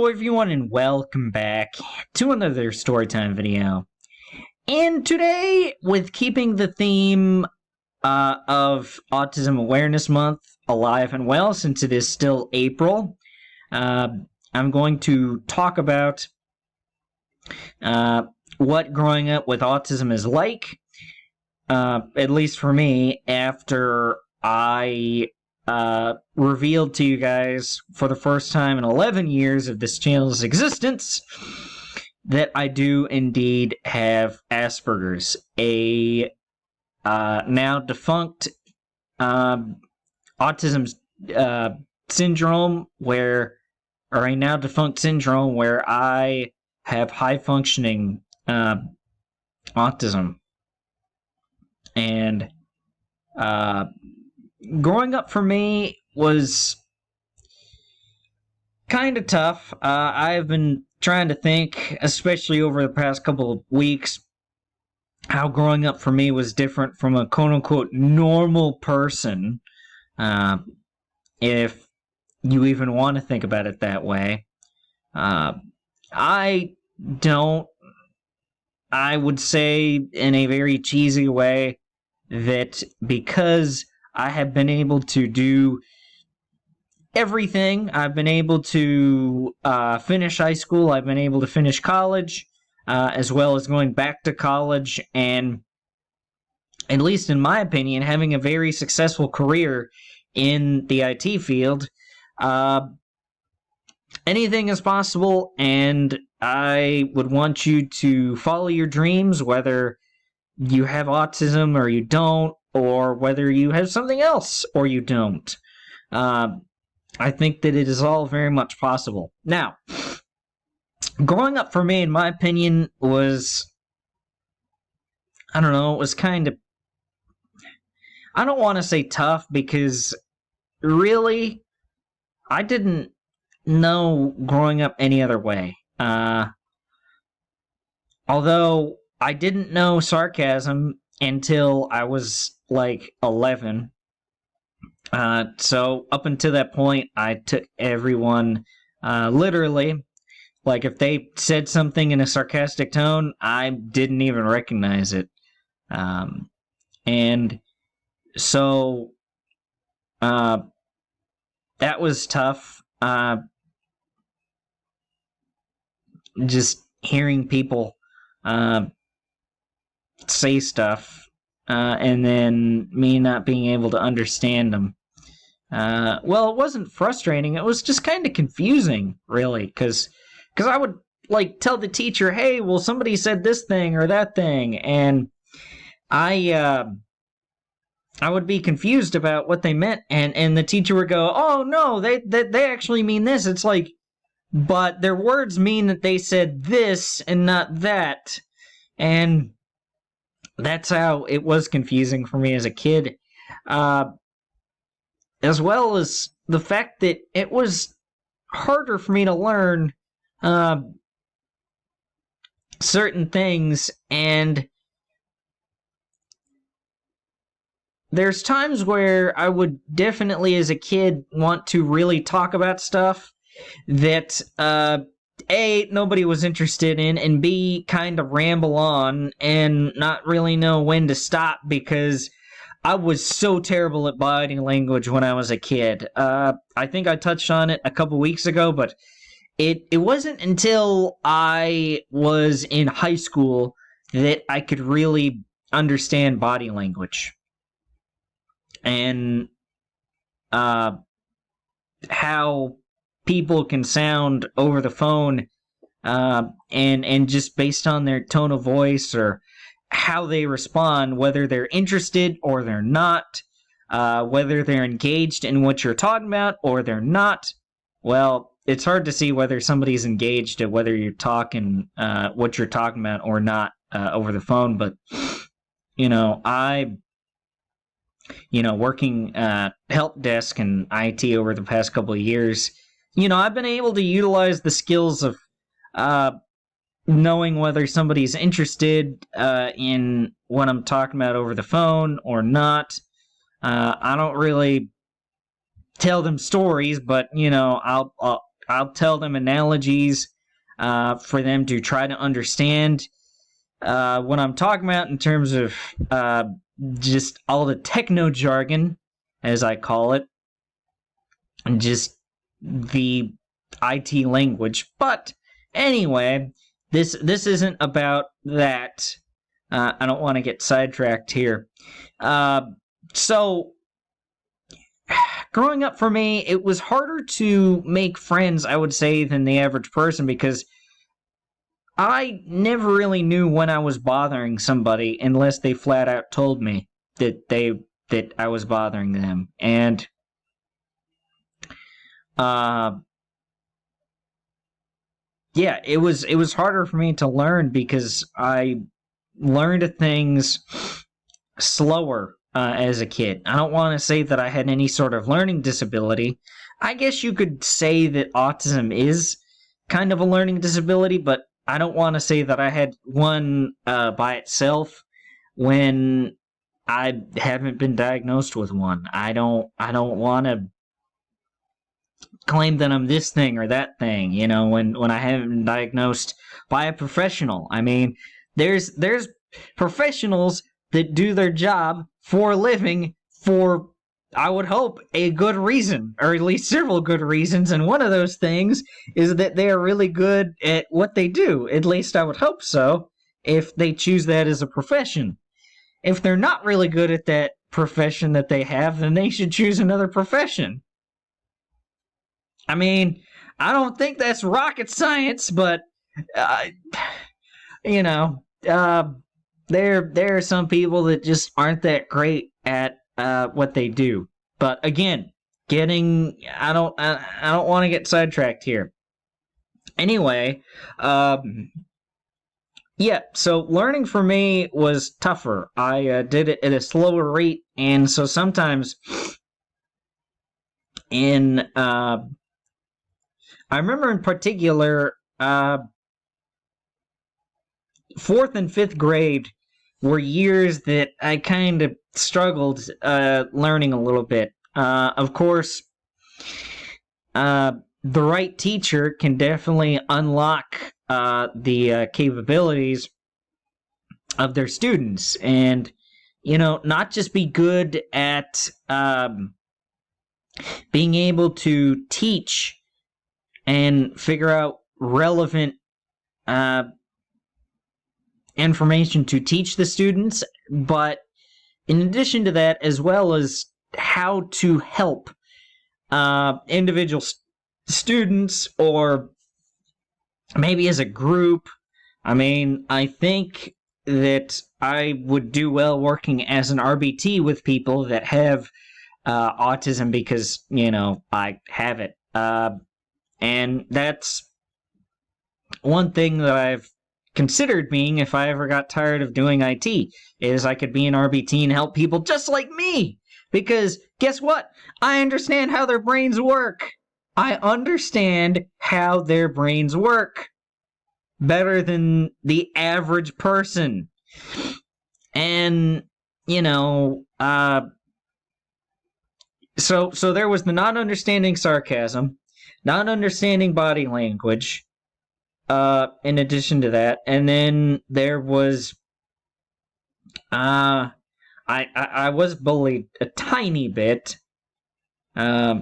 Hello everyone and welcome back to another Storytime video. And today, with keeping the theme of Autism Awareness Month alive and well, since it is still April, I'm going to talk about what growing up with autism is like, at least for me, after I revealed to you guys for the first time in 11 years of this channel's existence that I do indeed have Asperger's, a now defunct autism syndrome where I have high functioning autism. And growing up for me was kind of tough. I've been trying to think, especially over the past couple of weeks, how growing up for me was different from a quote-unquote normal person, if you even want to think about it that way. I would say in a very cheesy way that because I have been able to do everything. I've been able to finish high school. I've been able to finish college, as well as going back to college, and at least in my opinion, having a very successful career in the IT field. Anything is possible, and I would want you to follow your dreams, whether you have autism or you don't, or whether you have something else or you don't. I think that it is all very much possible. Now, growing up for me, in my opinion, was, it was kind of, I don't want to say tough, because really, I didn't know growing up any other way. Although I didn't know sarcasm until I was like 11. So up until that point, I took everyone literally. Like, if they said something in a sarcastic tone, I didn't even recognize it. And so that was tough. Just hearing people say stuff, and then me not being able to understand them. Well, it wasn't frustrating. It was just kind of confusing, really, because I would tell the teacher, "Hey, well, somebody said this thing or that thing," and I would be confused about what they meant, and the teacher would go, "Oh no, they actually mean this." It's like, but their words mean that they said this and not that, and that's how it was confusing for me as a kid. As well as the fact that it was harder for me to learn certain things, and there's times where I would definitely, as a kid, want to really talk about stuff that, A, nobody was interested in, and B, kind of ramble on and not really know when to stop, because I was so terrible at body language when I was a kid. I think I touched on it a couple weeks ago, but it wasn't until I was in high school that I could really understand body language. And how people can sound over the phone, and just based on their tone of voice or how they respond, whether they're interested or they're not, whether they're engaged in what you're talking about or they're not. Well, it's hard to see whether somebody's engaged at whether you're talking what you're talking about or not over the phone. But working help desk and IT over the past couple of years, I've been able to utilize the skills of knowing whether somebody's interested in what I'm talking about over the phone or not. I don't really tell them stories, but I'll I'll tell them analogies for them to try to understand what I'm talking about in terms of just all the techno jargon, as I call it, and just the IT language. But anyway, this isn't about that. I don't want to get sidetracked here. So, growing up for me, it was harder to make friends, I would say, than the average person because I never really knew when I was bothering somebody unless they flat out told me that I was bothering them. And yeah, it was harder for me to learn because I learned things slower as a kid. I don't want to say that I had any sort of learning disability. I guess you could say that autism is kind of a learning disability, but I don't want to say that I had one by itself when I haven't been diagnosed with one. I don't want to claim that I'm this thing or that thing, you know, when I haven't been diagnosed by a professional. I mean, there's professionals that do their job for a living for, I would hope, a good reason, or at least several good reasons, and one of those things is that they are really good at what they do. At least I would hope so, if they choose that as a profession. If they're not really good at that profession that they have, then they should choose another profession. I mean, I don't think that's rocket science, but uh, you know, there are some people that just aren't that great at what they do. But again, I don't want to get sidetracked here. Anyway, yeah. So learning for me was tougher. I did it at a slower rate, and so sometimes in I remember in particular, fourth and fifth grade were years that I kind of struggled learning a little bit. Of course, the right teacher can definitely unlock the capabilities of their students, and not just be good at being able to teach and figure out relevant information to teach the students, but in addition to that, as well as how to help individual students or maybe as a group. I mean, I think that I would do well working as an RBT with people that have autism because, I have it. And that's one thing that I've considered being if I ever got tired of doing IT, is I could be an RBT and help people just like me. Because guess what? I understand how their brains work. I understand how their brains work better than the average person. And, so there was the not understanding sarcasm, not understanding body language, in addition to that, and then there was, I was bullied a tiny bit. I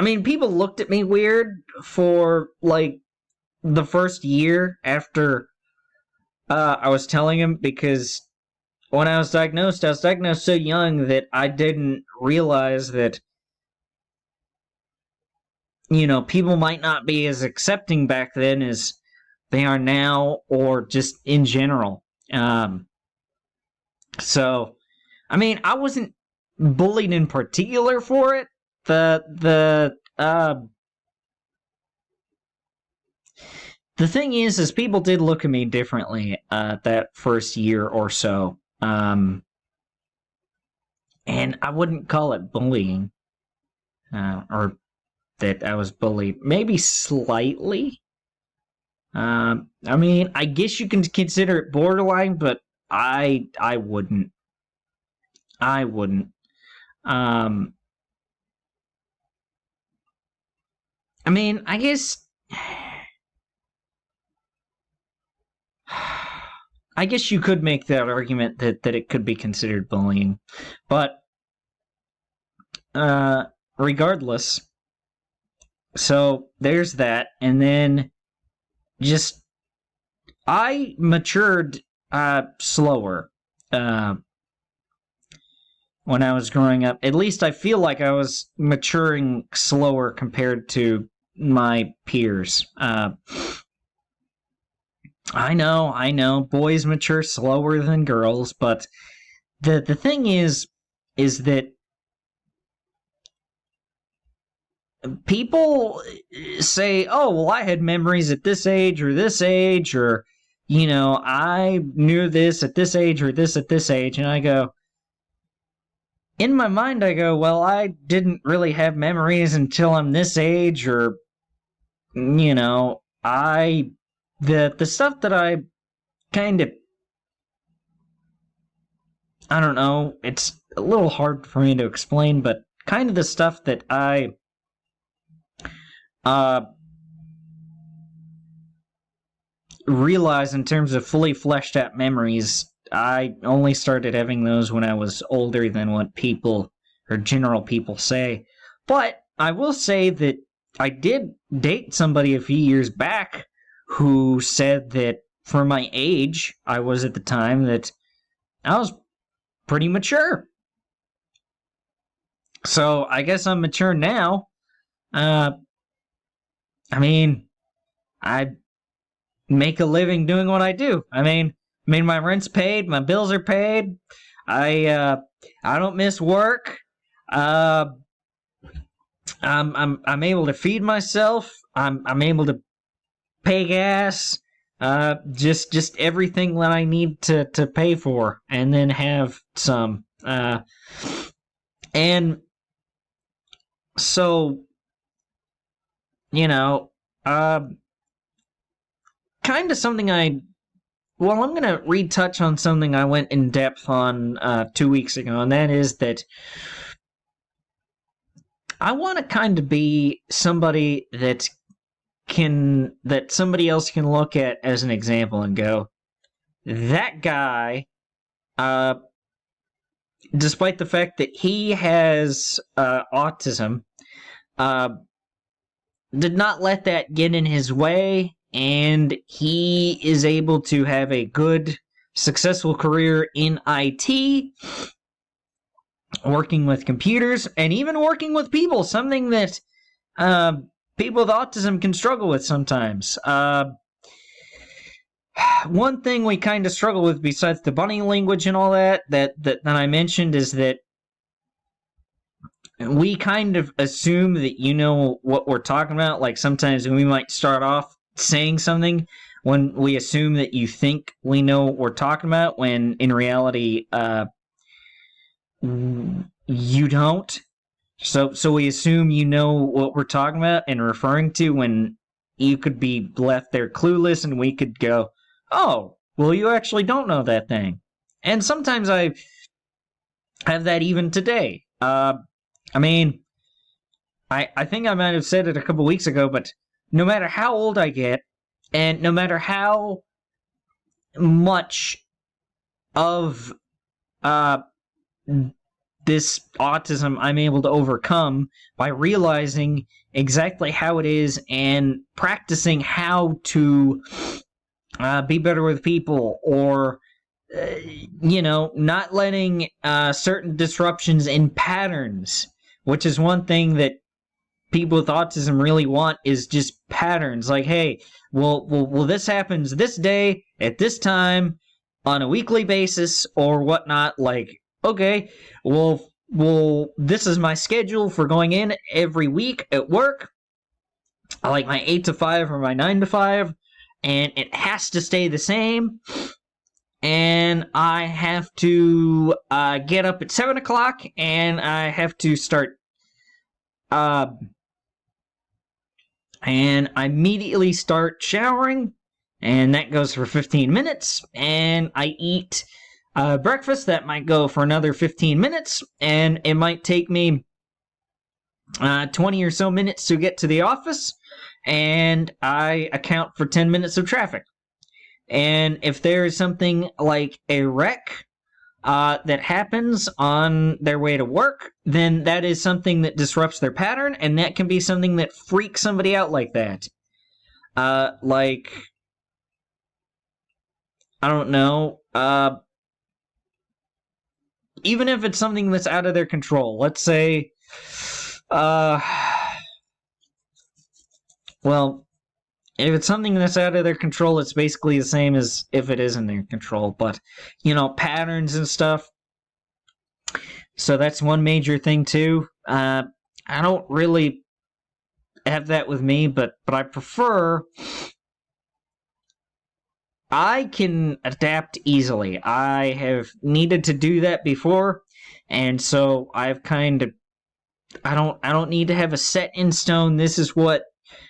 mean, people looked at me weird for like the first year after I was telling them, because when I was diagnosed so young that I didn't realize that people might not be as accepting back then as they are now, or just in general. So, I mean, I wasn't bullied in particular for it. The thing is people did look at me differently that first year or so. And I wouldn't call it bullying, or that I was bullied. Maybe slightly. I mean, I guess you can consider it borderline, but I wouldn't. I wouldn't. I mean, I guess you could make that argument that it could be considered bullying. But regardless, so there's that. And then just I matured slower when I was growing up. At least I feel like I was maturing slower compared to my peers. I know, boys mature slower than girls, but the thing is that people say, oh, well, I had memories at this age, or, you know, I knew this at this age, or this at this age, and I go, in my mind, I go, well, I didn't really have memories until I'm this age, or, you know, the stuff that I kind of, I don't know, it's a little hard for me to explain, but kind of the stuff that I realize in terms of fully fleshed out memories, I only started having those when I was older than what people or general people say. But I will say that I did date somebody a few years back who said that for my age, I was at the time, that I was pretty mature. So I guess I'm mature now. I mean, I make a living doing what I do. I mean, my rent's paid, my bills are paid. I don't miss work. I'm able to feed myself. I'm able to pay gas. Just everything that I need to pay for, and then have some. And so, you know, kind of something I'm going to retouch on something I went in depth on 2 weeks ago, and that is that I want to kind of be somebody that somebody else can look at as an example and go, that guy, despite the fact that he has autism, did not let that get in his way, and he is able to have a good, successful career in IT, working with computers, and even working with people, something that people with autism can struggle with sometimes. One thing we kind of struggle with, besides the bunny language and all that I mentioned, is that we kind of assume that you know what we're talking about. Like, sometimes we might start off saying something when we assume that you think we know what we're talking about, when in reality, you don't. So we assume you know what we're talking about and referring to, when you could be left there clueless, and we could go, oh, well, you actually don't know that thing. And sometimes I have that even today. I mean, I think I might have said it a couple weeks ago, but no matter how old I get, and no matter how much of this autism I'm able to overcome by realizing exactly how it is and practicing how to be better with people, or not letting certain disruptions in patterns, which is one thing that people with autism really want, is just patterns. Like, hey, well, this happens this day at this time on a weekly basis or whatnot. Like, okay, well, this is my schedule for going in every week at work. I like my 8 to 5 or my 9 to 5, and it has to stay the same. And I have to get up at 7 o'clock, and I have to start, and I immediately start showering, and that goes for 15 minutes, and I eat breakfast. That might go for another 15 minutes, and it might take me 20 or so minutes to get to the office, and I account for 10 minutes of traffic. And if there is something like a wreck that happens on their way to work, then that is something that disrupts their pattern, and that can be something that freaks somebody out like that. Like, I don't know, even if it's something that's out of their control. Let's say, well, if it's something that's out of their control, it's basically the same as if it is in their control. But, patterns and stuff. So that's one major thing, too. I don't really have that with me, but I prefer... I can adapt easily. I have needed to do that before, and so I've kind of... I don't need to have a set in stone, this is what...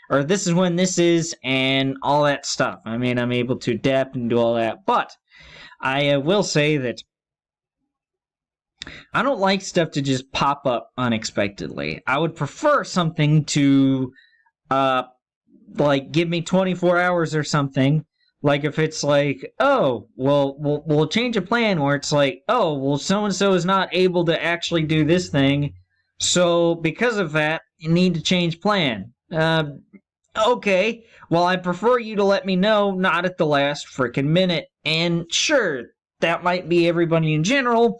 or this is when this is, and all that stuff. I mean, I'm able to adapt and do all that. But I will say that I don't like stuff to just pop up unexpectedly. I would prefer something to, give me 24 hours or something. Like if it's like, oh, well, we'll change a plan where it's like, oh, well, so-and-so is not able to actually do this thing. So because of that, you need to change plan. Okay, well, I prefer you to let me know, not at the last frickin' minute. And sure, that might be everybody in general,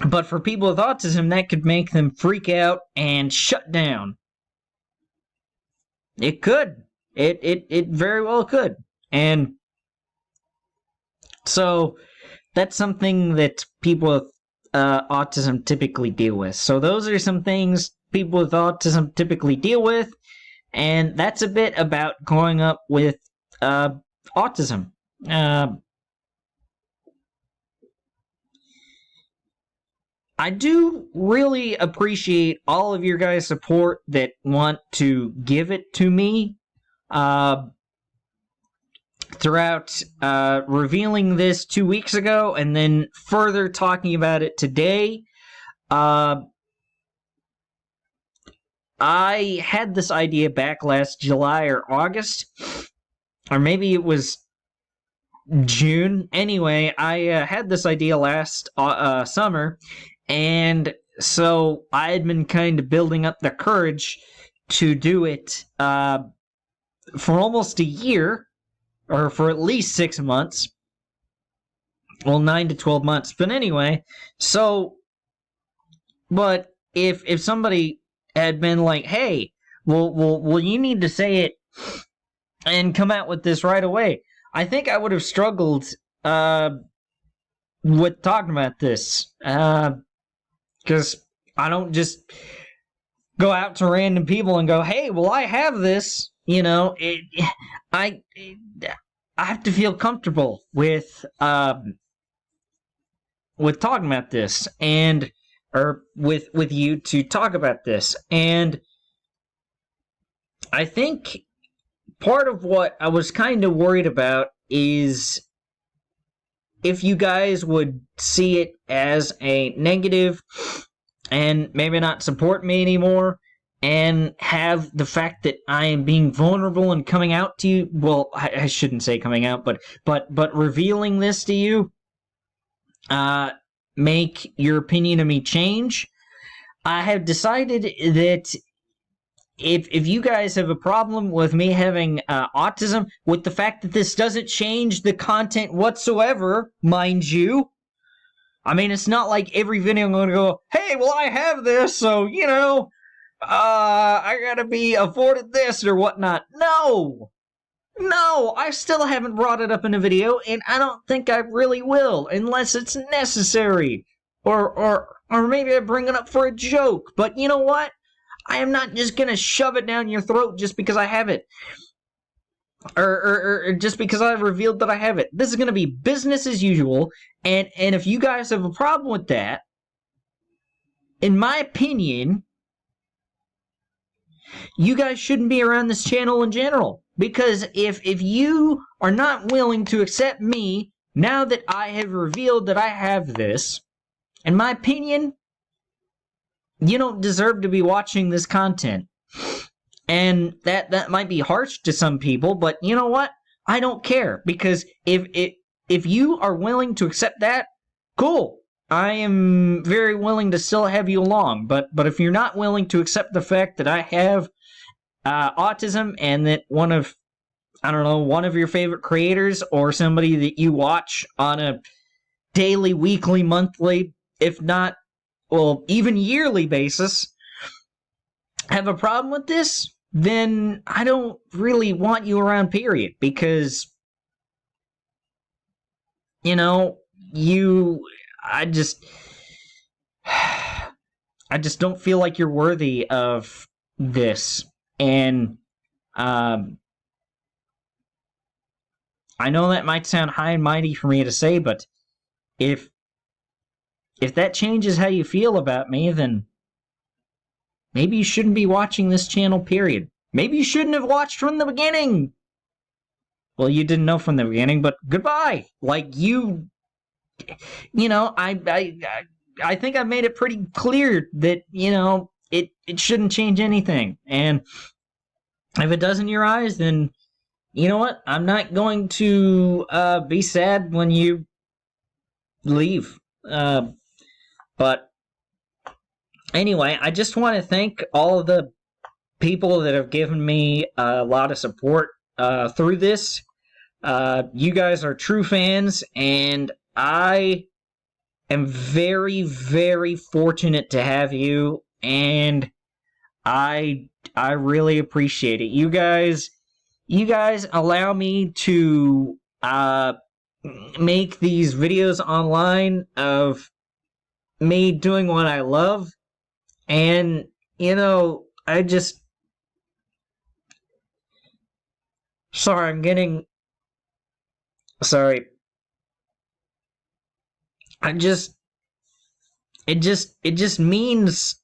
but for people with autism, that could make them freak out and shut down. It could. It very well could. And so that's something that people with autism typically deal with. So those are some things people with autism typically deal with, and that's a bit about growing up with autism. I do really appreciate all of your guys' support that want to give it to me throughout revealing this 2 weeks ago and then further talking about it today. I had this idea back last July or August, or maybe it was June. Anyway, I had this idea last summer, and so I had been kind of building up the courage to do it for almost a year, or for at least 6 months. Well, 9 to 12 months. But anyway, so, but if somebody had been like, hey, well, you need to say it and come out with this right away, I think I would have struggled with talking about this. Because I don't just go out to random people and go, hey, well, I have this. I have to feel comfortable with talking about this, or with you to talk about this. And I think part of what I was kind of worried about is if you guys would see it as a negative and maybe not support me anymore, and have the fact that I am being vulnerable and coming out to you. Well, I shouldn't say coming out, but revealing this to you, make your opinion of me change. I have decided that if you guys have a problem with me having autism, with the fact that this doesn't change the content whatsoever, mind you. I mean, it's not like every video I'm going to go, hey, well, I have this, so, I gotta be afforded this or whatnot. No, I still haven't brought it up in a video, and I don't think I really will, unless it's necessary. Or maybe I bring it up for a joke. But you know what? I am not just gonna shove it down your throat just because I have it. Or just because I've revealed that I have it. This is gonna be business as usual, and if you guys have a problem with that, in my opinion, you guys shouldn't be around this channel in general. Because if you are not willing to accept me, now that I have revealed that I have this, in my opinion, you don't deserve to be watching this content. And that might be harsh to some people, but you know what? I don't care, because if you are willing to accept that, cool. I am very willing to still have you along. But if you're not willing to accept the fact that I have autism, and that one of your favorite creators or somebody that you watch on a daily, weekly, monthly, if not, well, even yearly basis, have a problem with this, then I don't really want you around, period. Because, I just don't feel like you're worthy of this. And I know that might sound high and mighty for me to say, but if that changes how you feel about me, then maybe you shouldn't be watching this channel, period. Maybe you shouldn't have watched from the beginning. Well, you didn't know from the beginning, but goodbye. Like, I think I've made it pretty clear that, it shouldn't change anything. And if it does in your eyes, then you know what? I'm not going to be sad when you leave. But anyway, I just want to thank all of the people that have given me a lot of support through this. You guys are true fans, and I am very, very fortunate to have you, and I really appreciate it. You guys allow me to make these videos online of me doing what I love, and I just sorry. It just means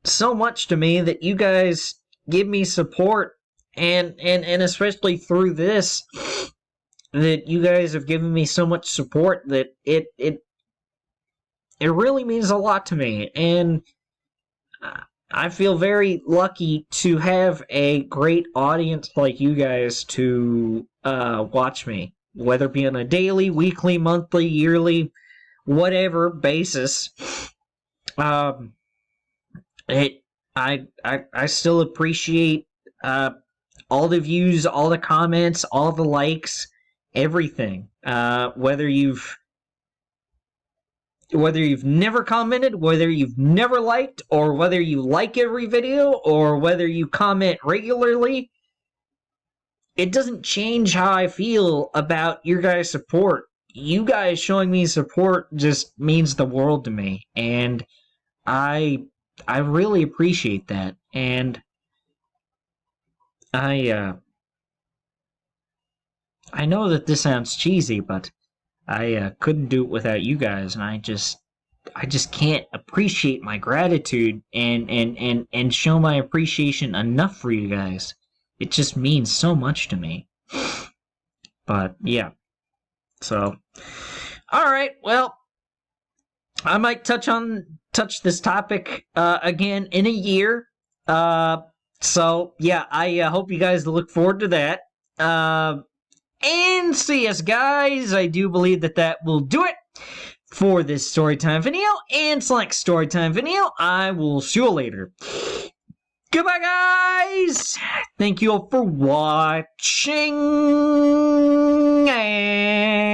so much to me that you guys give me support, and especially through this, that you guys have given me so much support that it really means a lot to me. And I feel very lucky to have a great audience like you guys to watch me, whether it be on a daily, weekly, monthly, yearly, whatever basis. I still appreciate all the views, all the comments, all the likes, everything. Whether you've never commented, whether you've never liked, or whether you like every video, or whether you comment regularly, it doesn't change how I feel about your guys' support. You guys showing me support just means the world to me, and I really appreciate that. And I know that this sounds cheesy, but I couldn't do it without you guys, and I just can't appreciate my gratitude and show my appreciation enough for you guys. It just means so much to me. But yeah. So, all right. Well, I might touch this topic again in a year. So yeah, I hope you guys look forward to that. And see us, guys. I do believe that will do it for this storytime video and Slack storytime video. I will see you later. Goodbye, guys. Thank you all for watching. And